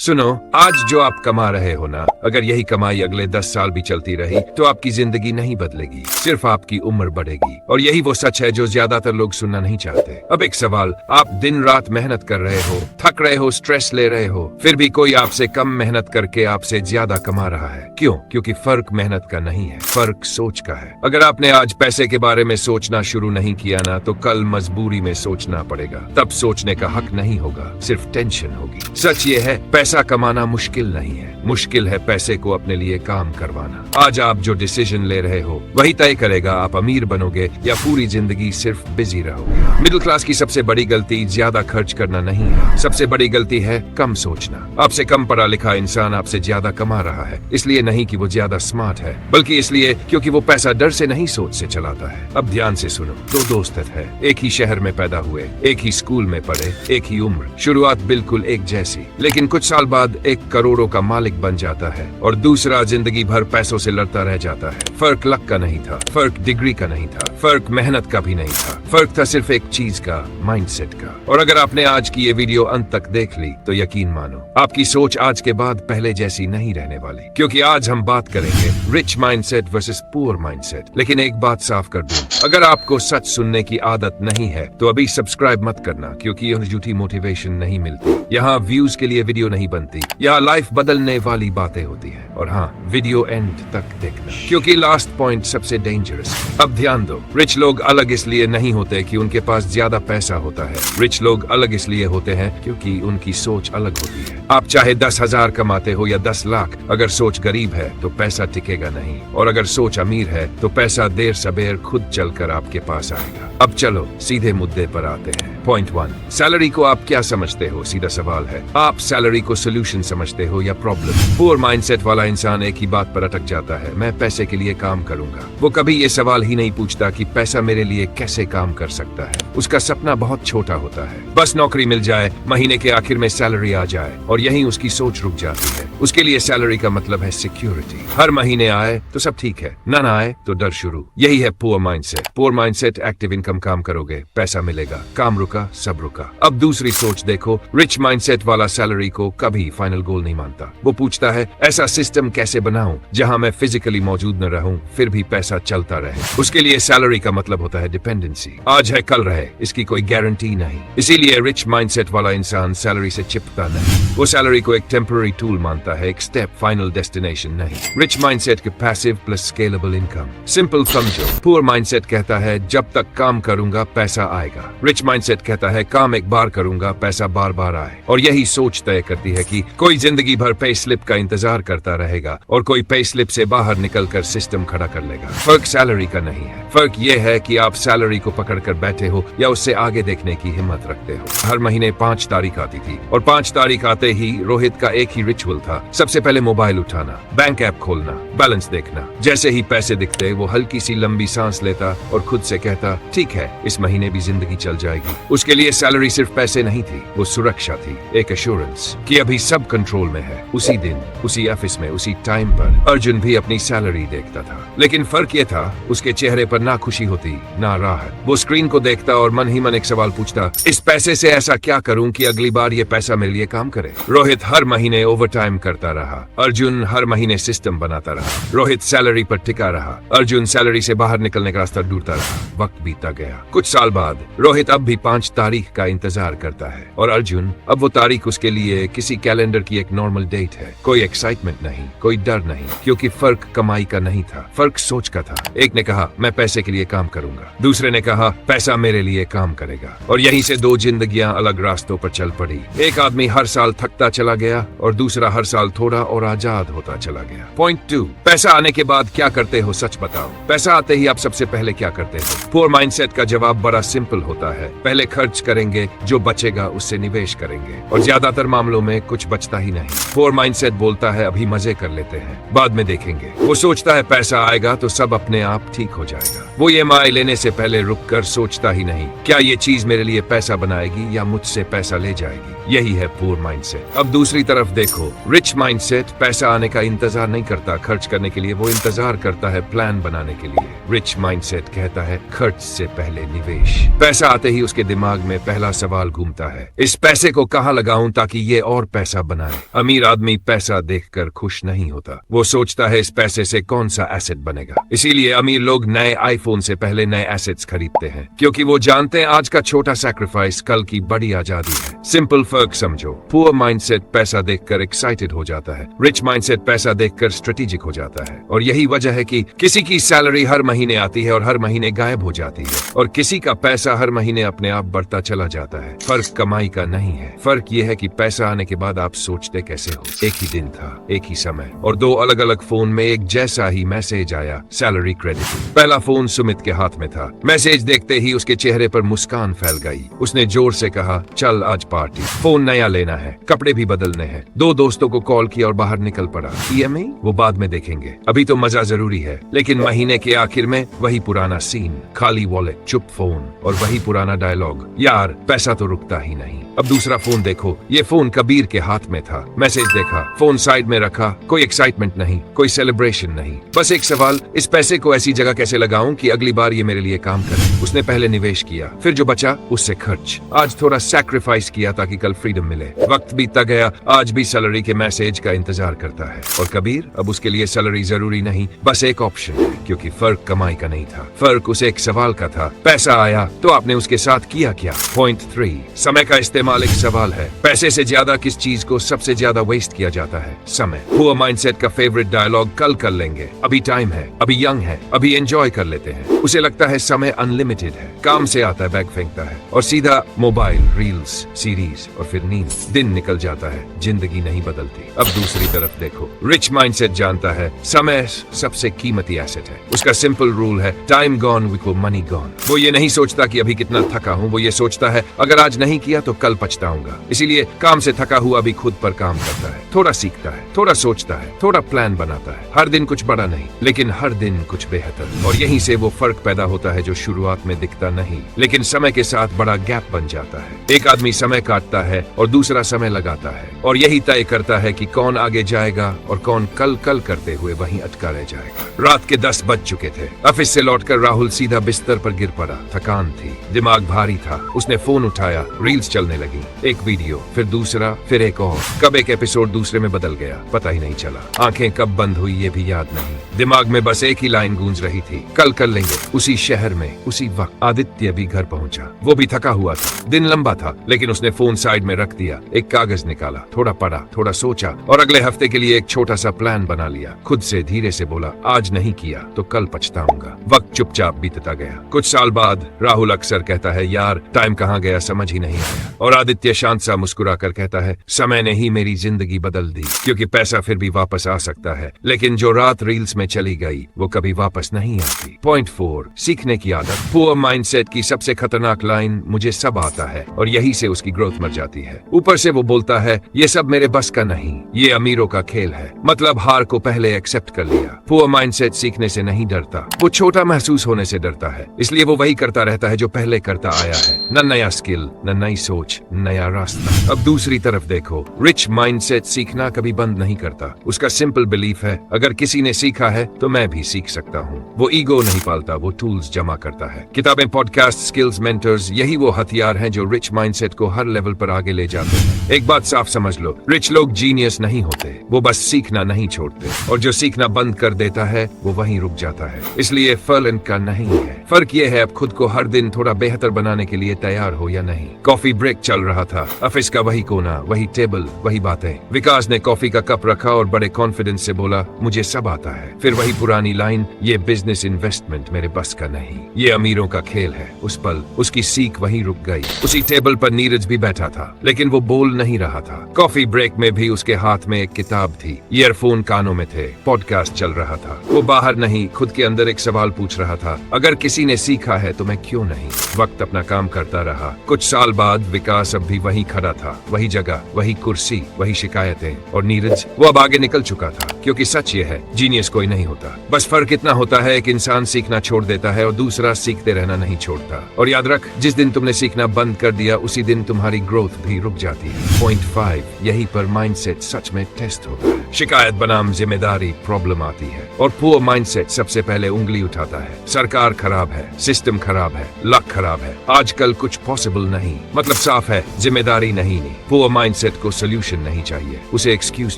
सुनो, आज जो आप कमा रहे हो ना, अगर यही कमाई अगले 10 साल भी चलती रही तो आपकी जिंदगी नहीं बदलेगी, सिर्फ आपकी उम्र बढ़ेगी। और यही वो सच है जो ज्यादातर लोग सुनना नहीं चाहते। अब एक सवाल, आप दिन रात मेहनत कर रहे हो, थक रहे हो, स्ट्रेस ले रहे हो, फिर भी कोई आपसे कम मेहनत करके आपसे ज्यादा कमा रहा है। क्यों? क्योंकि फर्क मेहनत का नहीं है, फर्क सोच का है। अगर आपने आज पैसे के बारे में सोचना शुरू नहीं किया ना, तो कल मजबूरी में सोचना पड़ेगा। तब सोचने का हक नहीं होगा, सिर्फ टेंशन होगी। सच ये है, पैसा कमाना मुश्किल नहीं है, मुश्किल है पैसे को अपने लिए काम करवाना। आज आप जो डिसीजन ले रहे हो वही तय करेगा आप अमीर बनोगे या पूरी जिंदगी सिर्फ बिजी रहोगे। मिडिल क्लास की सबसे बड़ी गलती ज्यादा खर्च करना नहीं है, सबसे बड़ी गलती है कम सोचना। आपसे कम पढ़ा लिखा इंसान आपसे ज्यादा कमा रहा है, इसलिए नहीं कि वो ज्यादा स्मार्ट है, बल्कि इसलिए क्योंकि वो पैसा डर से नहीं सोच से चलाता है। अब ध्यान से सुनो, दो दोस्त है, एक ही शहर में पैदा हुए, एक ही स्कूल में पढ़े, एक ही उम्र, शुरुआत बिल्कुल एक जैसी, लेकिन कुछ साल बाद एक करोड़ों का मालिक बन जाता है और दूसरा जिंदगी भर पैसों से लड़ता रह जाता है। फर्क लक का नहीं था, फर्क डिग्री का नहीं था, फर्क मेहनत का भी नहीं था, फर्क था सिर्फ एक चीज का, माइंडसेट का। और अगर आपने आज की ये वीडियो अंत तक देख ली तो यकीन मानो, आपकी सोच आज के बाद पहले जैसी नहीं रहने वाली। क्योंकि आज हम बात करेंगे rich mindset versus poor mindset. लेकिन एक बात साफ कर दूं, अगर आपको सच सुनने की आदत नहीं है तो अभी सब्सक्राइब मत करना, क्योंकि यह झूठी मोटिवेशन नहीं मिलती। यहाँ व्यूज के लिए वीडियो नहीं बनती, यहाँ लाइफ बदलने वाली बातें होती है। और हाँ, वीडियो एंड तक देखना, क्योंकि लास्ट पॉइंट सबसे डेंजरस है। अब ध्यान दो, रिच लोग अलग इसलिए नहीं होते कि उनके पास ज्यादा पैसा होता है, रिच लोग अलग इसलिए होते हैं क्योंकि उनकी सोच अलग होती है। आप चाहे 10,000 कमाते हो या 10 लाख, अगर सोच गरीब है तो पैसा टिकेगा नहीं, और अगर सोच अमीर है तो पैसा देर सबेर खुद चलकर आपके पास आएगा। अब चलो सीधे मुद्दे पर आते हैं। पॉइंट 1, सैलरी को आप क्या समझते हो? सीधा सवाल है, आप सैलरी को सोल्यूशन समझते हो या प्रॉब्लम? पुअर माइंडसेट वाला इंसान एक ही बात पर अटक जाता है, मैं पैसे के लिए काम करूंगा। वो कभी ये सवाल ही नहीं पूछता कि पैसा मेरे लिए कैसे काम कर सकता है। उसका सपना बहुत छोटा होता है, बस नौकरी मिल जाए, महीने के आखिर में सैलरी आ जाए, और यहीं उसकी सोच रुक जाती है। उसके लिए सैलरी का मतलब है सिक्योरिटी, हर महीने आए तो सब ठीक है, ना आए तो डर शुरू। यही है poor mindset. Poor mindset, active income, काम करोगे पैसा मिलेगा, काम रुका सब रुका। अब दूसरी सोच देखो, रिच माइंडसेट वाला सैलरी को कभी फाइनल गोल नहीं मानता। वो पूछता है, ऐसा सिस्टम कैसे बनाऊं जहां मैं फिजिकली मौजूद न रहूं फिर भी पैसा चलता रहे। उसके लिए सैलरी का मतलब होता है डिपेंडेंसी, आज है कल रहे, इसकी कोई गारंटी नहीं। इसीलिए रिच माइंडसेट वाला इंसान सैलरी से चिपकता नहीं, वो सैलरी को एक टेम्पररी टूल मानता है, एक स्टेप, फाइनल डेस्टिनेशन नहीं। रिच माइंडसेट के passive plus scalable income. Simple समझो, पुअर माइंडसेट कहता है जब तक काम करूंगा पैसा आएगा, रिच माइंडसेट कहता है काम एक बार करूंगा पैसा बार बार आए। और यही सोच तय करती है कि कोई जिंदगी भर पे स्लिप का इंतजार करता रहेगा और कोई पे स्लिप से बाहर निकलकर सिस्टम खड़ा कर लेगा। फर्क सैलरी का नहीं है, फर्क ये है कि आप सैलरी को पकड़कर बैठे हो या उससे आगे देखने की हिम्मत रखते हो। हर महीने 5 तारीख आती थी और 5 तारीख आते ही रोहित का एक ही रिचुअल था, सबसे पहले मोबाइल उठाना, बैंक ऐप खोलना, बैलेंस देखना। जैसे ही पैसे दिखते वो हल्की सी लंबी सांस लेता और खुद से कहता, ठीक है, इस महीने भी जिंदगी चल जाएगी। उसके लिए सैलरी सिर्फ पैसे नहीं थी, वो सुरक्षा थी, एक एश्योरेंस कि अभी सब कंट्रोल में है। उसी दिन, उसी ऑफिस में, उसी टाइम पर अर्जुन भी अपनी सैलरी देखता था, लेकिन फर्क ये था, उसके चेहरे पर ना खुशी होती ना राहत। वो स्क्रीन को देखता और मन ही मन एक सवाल पूछता, इस पैसे से ऐसा क्या करूं कि अगली बार ये पैसा मेरे लिए काम करे। रोहित हर महीने ओवर टाइम करता रहा, अर्जुन हर महीने सिस्टम बनाता रहा। रोहित सैलरी पर टिका रहा, अर्जुन सैलरी से बाहर निकलने का रास्ता ढूंढता रहा। वक्त बीतता गया, कुछ साल बाद रोहित अब भी 5 तारीख का इंतजार करता है, और अर्जुन, अब वो तारीख उसके लिए किसी कैलेंडर की एक नॉर्मल डेट है। कोई एक्साइटमेंट नहीं, कोई डर नहीं, क्योंकि फर्क कमाई का नहीं था, फर्क सोच का था। एक ने कहा मैं पैसे के लिए काम करूंगा, दूसरे ने कहा पैसा मेरे लिए काम करेगा, और यहीं से 2 जिंदगियां अलग रास्तों पर चल पड़ी। एक आदमी हर साल थकता चला गया और दूसरा हर साल थोड़ा और आजाद होता चला गया। पॉइंट 2, पैसा आने के बाद क्या करते हो? सच बताओ, पैसा आते ही आप सबसे पहले क्या करते हो? पुअर माइंडसेट का जवाब बड़ा सिंपल होता है, पहले खर्च करेंगे, जो बचेगा उससे निवेश करेंगे, और ज्यादातर मामलों में कुछ बचता ही नहीं। पुअर माइंडसेट बोलता है अभी मजे कर लेते हैं, बाद में देखेंगे। वो सोचता है पैसा आएगा तो सब अपने आप ठीक हो जाएगा। वो EMI लेने से पहले रुककर सोचता ही नहीं, क्या ये चीज मेरे लिए पैसा बनाएगी या मुझसे पैसा ले जाएगी। यही है पुअर माइंडसेट। अब दूसरी तरफ देखो, रिच माइंडसेट पैसा आने का इंतजार नहीं करता खर्च करने के लिए, वो इंतजार करता है प्लान बनाने के लिए। रिच माइंडसेट कहता है खर्च से पहले निवेश। पैसा आते ही उसके दिमाग में पहला सवाल घूमता है, इस पैसे को कहाँ लगाऊं ताकि ये और पैसा बनाए। अमीर आदमी पैसा देखकर खुश नहीं होता, वो सोचता है इस पैसे से कौन सा एसेट बनेगा। इसीलिए अमीर लोग नए आईफोन से पहले नए एसेट्स खरीदते हैं, क्योंकि वो जानते हैं आज का छोटा सैक्रिफाइस कल की बड़ी आजादी है। सिंपल फर्क समझो, पुअर माइंडसेट पैसा देखकर एक्साइटेड हो जाता है, रिच माइंडसेट पैसा देखकर स्ट्रेटेजिक हो जाता है। और यही वजह है कि किसी की सैलरी हर महीने आती है और हर महीने गायब हो जाती है, और किसी का पैसा हर महीने अपने आप बढ़ता चला जाता है। फर्क कमाई का नहीं है, फर्क ये है कि पैसा आने के बाद आप सोचते कैसे हो। एक ही दिन था, एक ही समय, और दो अलग अलग फोन में एक जैसा ही मैसेज आया, सैलरी क्रेडिट। पहला फोन सुमित के हाथ में था। मैसेज देखते ही उसके चेहरे पर मुस्कान फैल गई। उसने जोर से कहा, चल आज पार्टी। फोन नया लेना है, कपड़े भी बदलने हैं। दो दोस्तों को कॉल किया और बाहर निकल पड़ा। EMI वो बाद में देखेंगे, अभी तो मजा जरूरी है। लेकिन महीने के आखिर में वही पुराना सीन, खाली वॉलेट, चुप फोन और वही पुराना डायलॉग, यार पैसा तो रुकता ही नहीं। अब दूसरा फोन देखो, ये फोन कबीर के हाथ में था। मैसेज देखा, फोन साइड में रखा, कोई एक्साइटमेंट नहीं, कोई सेलिब्रेशन नहीं, बस एक सवाल, इस पैसे को ऐसी जगह कैसे लगाऊं कि अगली बार ये मेरे लिए काम करे। उसने पहले निवेश किया, फिर जो बचा उससे खर्च। आज थोड़ा सैक्रिफाइस किया ताकि कल फ्रीडम मिले। वक्त बीतता गया, आज भी सैलरी के मैसेज का इंतजार करता है। और कबीर, अब उसके लिए सैलरी जरूरी नहीं, बस एक ऑप्शन है, क्योंकि फर्क कमाई का नहीं था, फर्क उस एक सवाल का था, पैसा आया तो आपने उसके साथ किया क्या। पॉइंट 3, समय का इस्तेमाल एक सवाल है। पैसे से ज्यादा किस चीज को सबसे ज्यादा वेस्ट किया जाता है? समय। पुअर माइंडसेट का फेवरेट डायलॉग, कल कर लेंगे, अभी टाइम है, अभी यंग है, अभी एंजॉय कर लेते हैं। उसे लगता है समय अनलिमिटेड है, काम से आता है, बैग फेंकता है और सीधा मोबाइल, रील्स, सीरीज और फिर नींद। दिन निकल जाता है, जिंदगी नहीं बदलती। अब दूसरी तरफ देखो, रिच माइंडसेट जानता है समय सबसे कीमती एसेट है। उसका सिंपल रूल है, time gone equal money gone. वो ये नहीं सोचता कि अभी कितना थका हूँ, वो ये सोचता है अगर आज नहीं किया तो कल पछताऊंगा। इसीलिए काम से थका हुआ भी खुद पर काम करता है, थोड़ा सीखता है, थोड़ा सोचता है, थोड़ा प्लान बनाता है। हर दिन कुछ बड़ा नहीं, लेकिन हर दिन कुछ बेहतर। और यहीं से वो फर्क पैदा होता है जो शुरुआत में दिखता नहीं, लेकिन समय के साथ बड़ा गैप बन जाता है। एक आदमी समय काटता है और दूसरा समय लगाता है, और यही तय करता है कि कौन आगे जाएगा और कौन कल कल करते हुए वहीं अटका रह जाएगा। रात के 10 बज चुके थे। ऑफिस से लौटकर राहुल सीधा बिस्तर पर गिर पड़ा। थकान थी, दिमाग भारी था। उसने फोन उठाया, रील्स चलने लगी, एक वीडियो, फिर दूसरा, फिर एक और। कब एक एपिसोड दूसरे में बदल गया पता ही नहीं चला। आंखें कब बंद हुई ये भी याद नहीं। दिमाग में बस एक ही लाइन गूंज रही थी, कल कर लेंगे। उसी शहर में उसी वक्त आदित्य भी घर पहुंचा। वो भी थका हुआ था, दिन लंबा था, लेकिन उसने फोन साइड में रख दिया, एक कागज निकाला, थोड़ा पढ़ा, थोड़ा सोचा और अगले हफ्ते के लिए एक छोटा सा प्लान बना लिया। खुद से धीरे से बोला, आज नहीं किया तो कल पछताऊंगा। वक्त चुपचाप बीतता गया। कुछ साल बाद राहुल अक्सर कहता है, यार टाइम कहाँ गया समझ ही नहीं आया। और आदित्य शांत सा मुस्कुरा कर कहता है, समय ने ही मेरी जिंदगी बदल दी। क्योंकि पैसा फिर भी वापस आ सकता है, लेकिन जो रात रील्स में चली गई वो कभी वापस नहीं आती। पॉइंट 4, सीखने की आदत। पुअर माइंडसेट की सबसे खतरनाक लाइन, मुझे सब आता है, और यही से उसकी ग्रोथ मर जाती है। ऊपर से वो बोलता है, ये सब मेरे बस का नहीं, ये अमीरों का खेल है। मतलब हार को पहले एक्सेप्ट कर लिया। पुअर माइंडसेट सीखने से नहीं डरता, वो छोटा महसूस होने से डरता है, इसलिए वो वही करता रहता है जो पहले करता आया है। न नया स्किल, न नई सोच, नया रास्ता। अब दूसरी तरफ देखो, रिच माइंडसेट सीखना कभी बंद नहीं करता। उसका सिंपल बिलीफ है, अगर किसी ने सीखा है तो मैं भी सीख सकता हूँ। वो ईगो नहीं पालता, वो टूल्स जमा करता है। किताबें, पॉडकास्ट, स्किल्स, मेंटर्स, यही वो हथियार हैं जो रिच माइंडसेट को हर लेवल पर आगे ले जाते हैं। एक बात साफ समझ लो, रिच लोग जीनियस नहीं होते, वो बस सीखना नहीं छोड़ते, और जो सीखना बंद कर देता है वो वहीं रुक जाता है। इसलिए फर्क का नहीं है, फर्क ये है अब खुद को हर दिन थोड़ा बेहतर बनाने के लिए तैयार हो या नहीं। कॉफी ब्रेक चल रहा था, ऑफिस का वही कोना, वही टेबल, वही बातें। विकास ने कॉफी का कप रखा और बड़े कॉन्फिडेंस से बोला, मुझे सब आता है। फिर वही पुरानी लाइन, ये बिजनेस इन्वेस्टमेंट मेरे बस का नहीं, ये अमीरों का खेल है। उस पल उसकी सीख वहीं रुक गई। उसी टेबल पर नीरज भी बैठा था, लेकिन वो बोल नहीं रहा था। कॉफी ब्रेक में भी उसके हाथ में एक किताब थी, ईयरफोन कानों में थे, पॉडकास्ट चल रहा था। वो बाहर नहीं, खुद के अंदर एक सवाल पूछ रहा था, अगर किसी ने सीखा है तो मैं क्यों नहीं। वक्त अपना काम करता रहा। कुछ साल बाद विकास अब भी वहीं खड़ा था, वही जगह, वही कुर्सी, वही शिकायतें, और नीरज वो अब आगे निकल चुका था। क्योंकि सच ये है, जीनियस कोई नहीं होता, बस फर्क इतना होता है एक इंसान सीखना छोड़ देता है और दूसरा सीखते रहना नहीं छोड़ता। और याद रख, जिस दिन तुमने सीखना बंद कर दिया उसी दिन तुम्हारी ग्रोथ भी रुक जाती है। पॉइंट 5, यहीं पर माइंडसेट सच में टेस्ट होता है। शिकायत बनाम जिम्मेदारी प्रॉब्लम आती है, और पुअर माइंडसेट सबसे पहले उंगली उठाता है। सरकार खराब खराब है, सिस्टम खराब है, लक खराब है, आजकल कुछ पॉसिबल नहीं। मतलब साफ है, जिम्मेदारी नहीं। पुअर माइंडसेट को सोल्यूशन नहीं चाहिए, उसे एक्सक्यूज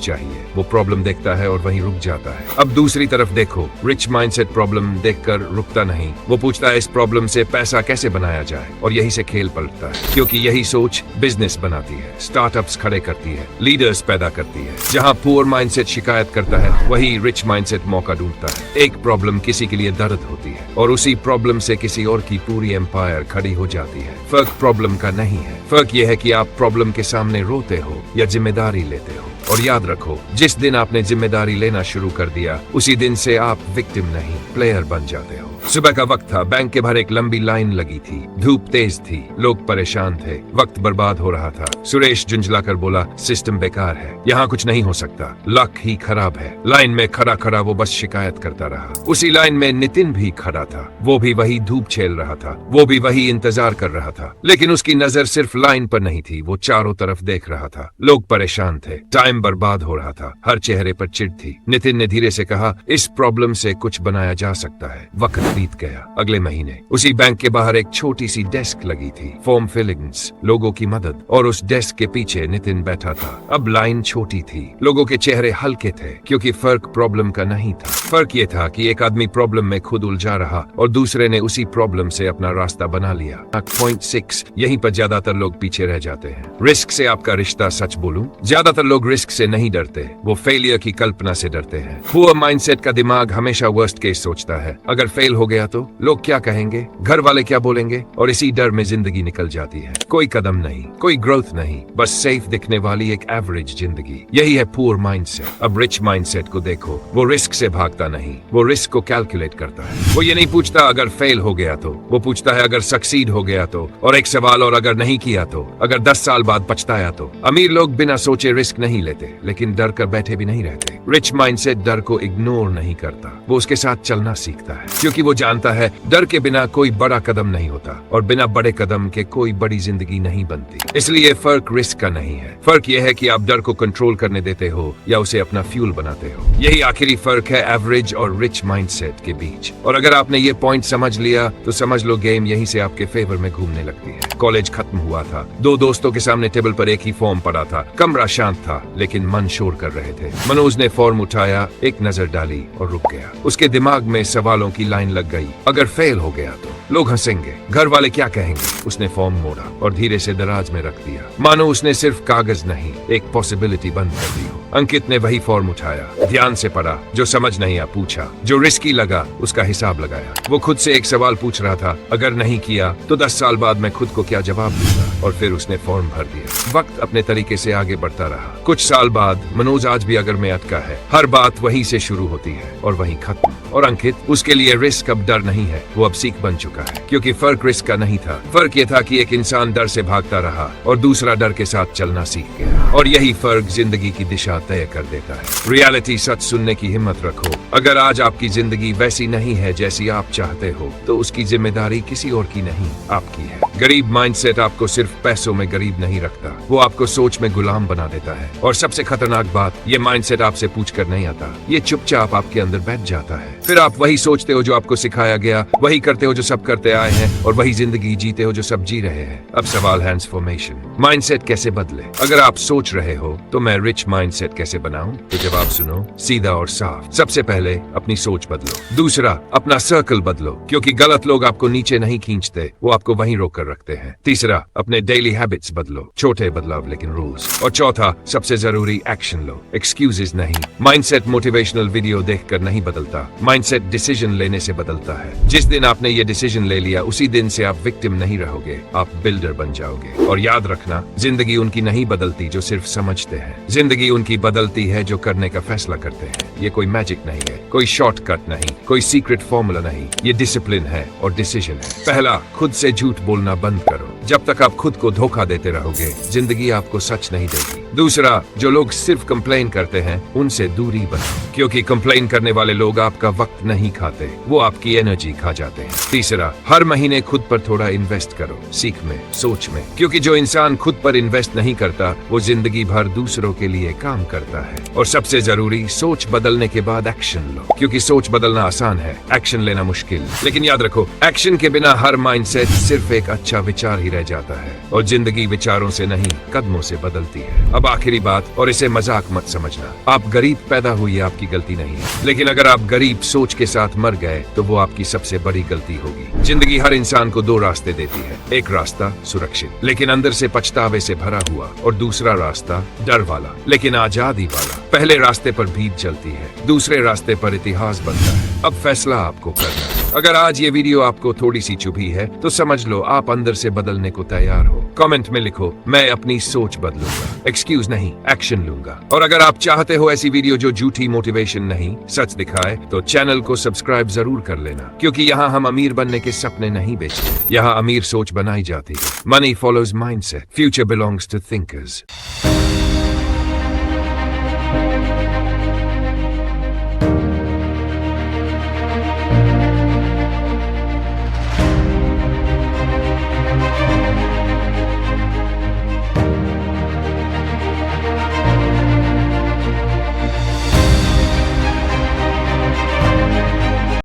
चाहिए। वो प्रॉब्लम देखता है और वहीं रुक जाता है। अब दूसरी तरफ देखो, रिच माइंडसेट प्रॉब्लम देखकर रुकता नहीं, वो पूछता है इस प्रॉब्लम से पैसा कैसे बनाया जाए, और यही से खेल पलटता है। क्योंकि यही सोच बिजनेस बनाती है, स्टार्टअप्स खड़े करती है, लीडर्स पैदा करती है। जहाँ पुअर माइंडसेट शिकायत करता है, वही रिच माइंडसेट मौका ढूंढता है। एक प्रॉब्लम किसी के लिए दर्द होती है और उसी प्रॉब्लम से किसी और की पूरी एम्पायर खड़ी हो जाती है। फर्क प्रॉब्लम का नहीं है, फर्क यह है कि आप प्रॉब्लम के सामने रोते हो या जिम्मेदारी लेते हो। और याद रखो, जिस दिन आपने जिम्मेदारी लेना शुरू कर दिया, उसी दिन से आप विक्टिम नहीं, प्लेयर बन जाते हो। सुबह का वक्त था, बैंक के बाहर एक लंबी लाइन लगी थी, धूप तेज थी, लोग परेशान थे, वक्त बर्बाद हो रहा था। सुरेश झुंझलाकर बोला, सिस्टम बेकार है, यहाँ कुछ नहीं हो सकता, लक ही खराब है। लाइन में खड़ा खड़ा वो बस शिकायत करता रहा। उसी लाइन में नितिन भी खड़ा था, वो भी वही धूप झेल रहा था, वो भी वही इंतजार कर रहा था। लेकिन उसकी नजर सिर्फ लाइन पर नहीं थी, वो चारों तरफ देख रहा था। लोग परेशान थे, टाइम बर्बाद हो रहा था, हर चेहरे पर चिढ़ थी। नितिन ने धीरे से कहा, इस प्रॉब्लम से कुछ बनाया जा सकता है। वक्त बीत गया। अगले महीने उसी बैंक के बाहर एक छोटी सी डेस्क लगी थी, फॉर्म फिलिंग्स, लोगों की मदद, और उस डेस्क के पीछे नितिन बैठा था। अब लाइन छोटी थी, लोगों के चेहरे हल्के थे, क्योंकि फर्क प्रॉब्लम का नहीं था। फर्क ये था कि एक आदमी प्रॉब्लम में खुद उलझा रहा और दूसरे ने उसी प्रॉब्लम से अपना रास्ता बना लिया। पॉइंट 6, यहीं पर ज्यादातर लोग पीछे रह जाते हैं। रिस्क से आपका रिश्ता, सच बोलूं, ज्यादातर लोग रिस्क से नहीं डरते, वो फेलियर की कल्पना से डरते हैं। पुअर माइंडसेट का दिमाग हमेशा वर्स्ट केस सोचता है। अगर फेल हो गया तो लोग क्या कहेंगे, घर वाले क्या बोलेंगे, और इसी डर में जिंदगी निकल जाती है। कोई कदम नहीं, कोई ग्रोथ नहीं, बस सेफ दिखने वाली एक एवरेज जिंदगी। यही है पुअर माइंडसेट। अब रिच माइंडसेट को देखो, वो रिस्क से भागता नहीं, वो रिस्क को कैलकुलेट करता है। वो ये नहीं पूछता अगर फेल हो गया तो, वो पूछता है अगर सक्सीड हो गया तो, और एक सवाल और, अगर नहीं किया तो, अगर 10 साल बाद पछताया तो। अमीर लोग बिना सोचे रिस्क नहीं लेते, लेकिन डर कर बैठे भी नहीं रहते। रिच माइंडसेट डर को इग्नोर नहीं करता, वो उसके साथ चलना सीखता है, क्योंकि वो जानता है डर के बिना कोई बड़ा कदम नहीं होता, और बिना बड़े कदम के कोई बड़ी जिंदगी नहीं बनती। इसलिए फर्क रिस्क का नहीं है, फर्क यह है कि आप डर को कंट्रोल करने देते हो या उसे अपना फ्यूल बनाते हो। यही आखिरी फर्क है एवरेज और रिच माइंडसेट के बीच। और अगर आपने ये पॉइंट समझ लिया तो समझ लो गेम यहीं से आपके फेवर में घूमने लगती है। कॉलेज खत्म हुआ था, दो दोस्तों के सामने टेबल पर एक ही फॉर्म पड़ा था। कमरा शांत था, लेकिन मन शोर कर रहे थे। मनोज ने फॉर्म उठाया, एक नजर डाली और रुक गया। उसके दिमाग में सवालों की लाइन लग गई। अगर फेल हो गया तो लोग हंसेंगे, घर वाले क्या कहेंगे। उसने फॉर्म मोड़ा और धीरे से दराज में रख दिया, मानो उसने सिर्फ कागज नहीं, एक पॉसिबिलिटी बंद कर दी हो। अंकित ने वही फॉर्म उठाया, ध्यान से पढ़ा, जो समझ नहीं आ पूछा, जो रिस्की लगा उसका हिसाब लगाया। वो खुद से एक सवाल पूछ रहा था, अगर नहीं किया तो 10 साल बाद मैं खुद को क्या जवाब दूंगा। और फिर उसने फॉर्म भर दिया। वक्त अपने तरीके से आगे बढ़ता रहा। कुछ साल बाद मनोज आज भी अगर में अटका है, हर बात वहीं से शुरू होती है और वहीं खत्म। और अंकित, उसके लिए रिस्क अब डर नहीं है, वो अब सीख बन चुका है। क्योंकि फर्क रिस्क का नहीं था, फर्क ये था कि एक इंसान डर से भागता रहा और दूसरा डर के साथ चलना सीख गया। और यही फर्क जिंदगी की दिशा तय कर देता है। रियलिटी सच सुनने की हिम्मत रखो। अगर आज आपकी जिंदगी वैसी नहीं है जैसी आप चाहते हो, तो उसकी जिम्मेदारी किसी और की नहीं, आपकी है। गरीब माइंडसेट आपको सिर्फ पैसों में गरीब नहीं रखता, वो आपको सोच में गुलाम बना देता है। और सबसे खतरनाक बात, ये माइंडसेट आपसे पूछ कर नहीं आता, ये चुपचाप आपके अंदर बैठ जाता है। फिर आप वही सोचते हो जो आपको सिखाया गया, वही करते हो जो सब करते आए हैं, और वही जिंदगी जीते हो जो सब जी रहे हैं। अब सवाल है ट्रांसफॉर्मेशन, माइंडसेट कैसे बदले। अगर आप सोच रहे हो तो मैं रिच माइंडसेट कैसे बनाऊं, तो जवाब सुनो, सीधा और साफ। सबसे पहले अपनी सोच बदलो। दूसरा, अपना सर्कल बदलो, क्योंकि गलत लोग आपको नीचे नहीं खींचते, वो आपको वहीं रोक कर रखते हैं। तीसरा, अपने डेली हैबिट्स बदलो, छोटे बदलाव लेकिन रूल्स। और चौथा, सबसे जरूरी, एक्शन लो, एक्सक्यूजेस नहीं। माइंडसेट मोटिवेशनल वीडियो देखकर नहीं बदलता, माइंडसेट डिसीजन लेने से बदलता है। जिस दिन आपने ये डिसीजन ले लिया, उसी दिन से आप विक्टिम नहीं रहोगे, आप बिल्डर बन जाओगे। और याद रखना, जिंदगी उनकी नहीं बदलती जो सिर्फ समझते हैं, जिंदगी उनकी बदलती है जो करने का फैसला करते हैं। ये कोई मैजिक नहीं है, कोई शॉर्टकट नहीं, कोई सीक्रेट फॉर्मूला नहीं, ये डिसिप्लिन है और डिसीजन है। पहला, खुद से झूठ बोलना बंद करो। जब तक आप खुद को धोखा देते रहोगे, जिंदगी आपको सच नहीं देगी। दूसरा, जो लोग सिर्फ कंप्लेन करते हैं, उनसे दूरी बनाओ, क्योंकि कंप्लेन करने वाले लोग आपका वक्त नहीं खाते, वो आपकी आपकी एनर्जी खा जाते हैं। तीसरा, हर महीने खुद पर थोड़ा इन्वेस्ट करो, सीख में, सोच में, क्योंकि जो इंसान खुद पर इन्वेस्ट नहीं करता वो जिंदगी भर दूसरों के लिए काम करता है। और सबसे जरूरी, सोच बदलने के बाद एक्शन लो, क्योंकि सोच बदलना आसान है, एक्शन लेना मुश्किल। लेकिन याद रखो, एक्शन के बिना हर माइंडसेट सिर्फ एक अच्छा विचार ही रह जाता है, और जिंदगी विचारों से नहीं कदमों से बदलती है। अब आखिरी बात, और इसे मजाक मत समझना, आप गरीब पैदा हुई आपकी गलती नहीं है, लेकिन अगर आप गरीब सोच के साथ मर गए तो वो आपकी सबसे बड़ी गलती होगी। जिंदगी हर इंसान को दो रास्ते देती है, एक रास्ता सुरक्षित लेकिन अंदर से पछतावे से भरा हुआ, और दूसरा रास्ता डर वाला लेकिन आजादी वाला। पहले रास्ते पर भीड़ चलती है, दूसरे रास्ते पर इतिहास बनता है। अब फैसला आपको करना है। अगर आज ये वीडियो आपको थोड़ी सी चुभी है तो समझ लो आप अंदर से बदलने को तैयार हो। कमेंट में लिखो, मैं अपनी सोच बदलूंगा, एक्सक्यूज नहीं एक्शन लूंगा। और अगर आप चाहते हो ऐसी वीडियो जो झूठी मोटिवेशन नहीं सच दिखाए तो चैनल को सब्सक्राइब जरूर कर लेना, क्योंकि यहाँ हम अमीर बनने के सपने नहीं बेचते, यहाँ अमीर सोच बनाई जाती है। Money follows mindset, future belongs to thinkers.